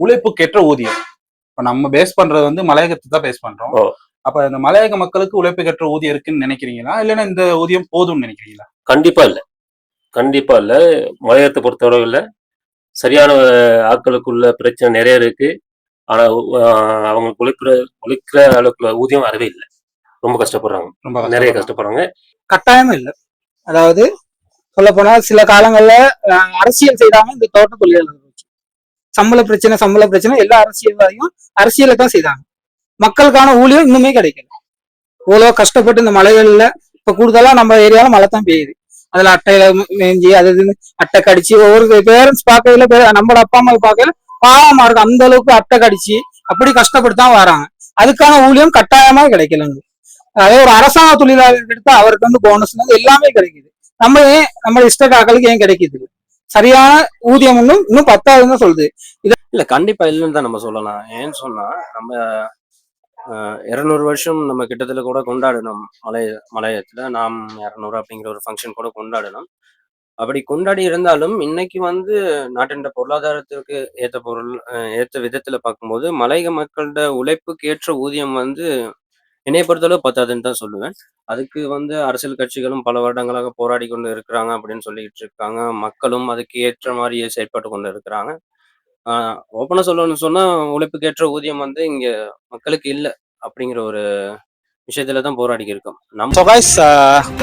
உழைப்புக்கேற்ற ஊதியம். இப்ப நம்ம பேஸ் பண்றது வந்து மலையகத்தை தான் பேஸ் பண்றோம். அப்ப இந்த மலையக மக்களுக்கு உழைப்புக்கேற்ற ஊதியம் இருக்குன்னு நினைக்கிறீங்களா, இல்லைன்னா இந்த ஊதியம் போதும்னு நினைக்கிறீங்களா? கண்டிப்பா இல்ல, கண்டிப்பா இல்ல. மலையகத்தை பொறுத்தவரையில சரியான ஆட்களுக்குள்ள பிரச்சனை நிறைய இருக்கு. ஆனா அவங்களுக்கு உழைக்கிற அளவுக்குள்ள ஊதியம் வரவே இல்லை. ரொம்ப கஷ்டப்படுறாங்க, நிறைய கஷ்டப்படுறாங்க. கட்டாயமும் இல்லை. அதாவது சொல்ல போனா சில காலங்கள்ல அரசியல் செய்தாங்க. இந்த தோட்ட தொழிலாளர்கள் சம்பள பிரச்சனை எல்லா அரசியல்வாதியும் அரசியலை தான் செய்தாங்க. மக்களுக்கான ஊழியம் இன்னுமே கிடைக்கல. இவ்வளவு கஷ்டப்பட்டு இந்த மலைகள்ல இப்ப கூடுதலா நம்ம ஏரியால மழை தான் பெய்யுது. அதுல அட்டையில மேஞ்சி அது அட்டை கடிச்சு ஒவ்வொரு பேரண்ட்ஸ் பார்க்கல, நம்மளோட அப்பா அம்மா பார்க்கல பாவமா இருக்கும். அந்த அளவுக்கு அட்டை கடிச்சு அப்படி கஷ்டப்பட்டு தான் வராங்க. அதுக்கான ஊழியம் கட்டாயமா கிடைக்கலங்க. அதே ஒரு அரசாங்க தொழிலாளர்கள் எடுத்தா அவருக்கு வந்து போனஸ் எல்லாமே கிடைக்குது. நம்ம இஷ்டக்காக்களுக்கு ஏன் கிடைக்குது? சரியான ஊதியம் இன்னும் 10,000 சொல்லுது. இல்ல கண்டிப்பா இல்லைன்னு தான் நம்ம சொல்லலாம். ஏன்னு சொன்னா நம்ம 200 வருஷம் நம்ம கிட்டத்தட்ட கூட கொண்டாடணும். மலையத்துல நாம் 200 அப்படிங்கிற ஒரு ஃபங்க்ஷன் கூட கொண்டாடணும். அப்படி கொண்டாடி இருந்தாலும் இன்னைக்கு வந்து நாட்டின் பொருளாதாரத்திற்கு ஏற்ற விதத்துல பார்க்கும்போது மலையக மக்களோட உழைப்புக்கு ஏற்ற ஊதியம் வந்து என்னைய பொறுத்தளவு பத்தாதுன்னு தான் சொல்லுவேன். அதுக்கு வந்து அரசியல் கட்சிகளும் பல வருடங்களாக போராடி கொண்டு இருக்கிறாங்க அப்படின்னு சொல்லிட்டு இருக்காங்க. மக்களும் அதுக்கு ஏற்ற மாதிரியே செயல்பட்டு கொண்டு இருக்கிறாங்க. ஓப்பனா சொல்லணும்னு சொன்னா உழைப்புக்கு ஏற்ற ஊதியம் வந்து இங்க மக்களுக்கு இல்லை அப்படிங்கிற ஒரு விஷயத்துல தான் போராடி இருக்கோம். நம்ம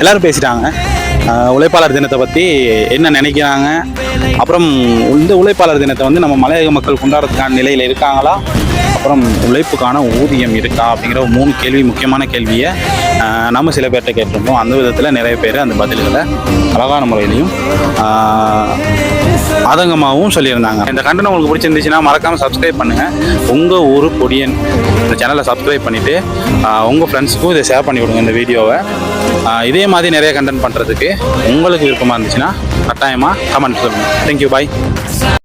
எல்லாரும் பேசிட்டாங்க உழைப்பாளர் தினத்தை பத்தி என்ன நினைக்கிறாங்க. அப்புறம் இந்த உழைப்பாளர் தினத்தை வந்து நம்ம மலையக மக்கள் கொண்டாடுறதுக்கான நிலையில இருக்காங்களா, அப்புறம் உழைப்புக்கான ஊதியம் இருக்கா அப்படிங்கிற 3 கேள்வி, முக்கியமான கேள்வியை நம்ம சில பேர்கிட்ட கேட்டிருந்தோம். அந்த விதத்தில் நிறைய பேர் அந்த பதில்களை அழகான முறையிலையும் ஆதங்கமாகவும் சொல்லியிருந்தாங்க. இந்த கண்டென்ட் உங்களுக்கு பிடிச்சிருந்துச்சுன்னா மறக்காமல் சப்ஸ்கிரைப் பண்ணுங்கள். உங்கள் ஊர் பொடியன் இந்த சேனலை சப்ஸ்கிரைப் பண்ணிவிட்டு உங்கள் ஃப்ரெண்ட்ஸுக்கும் இதை ஷேர் பண்ணி விடுங்க இந்த வீடியோவை. இதே மாதிரி நிறைய கண்டென்ட் பண்ணுறதுக்கு உங்களுக்கு விருப்பமாக இருந்துச்சுன்னா கட்டாயமாக கமெண்ட் சொல்லுங்கள். தேங்க்யூ, பாய்.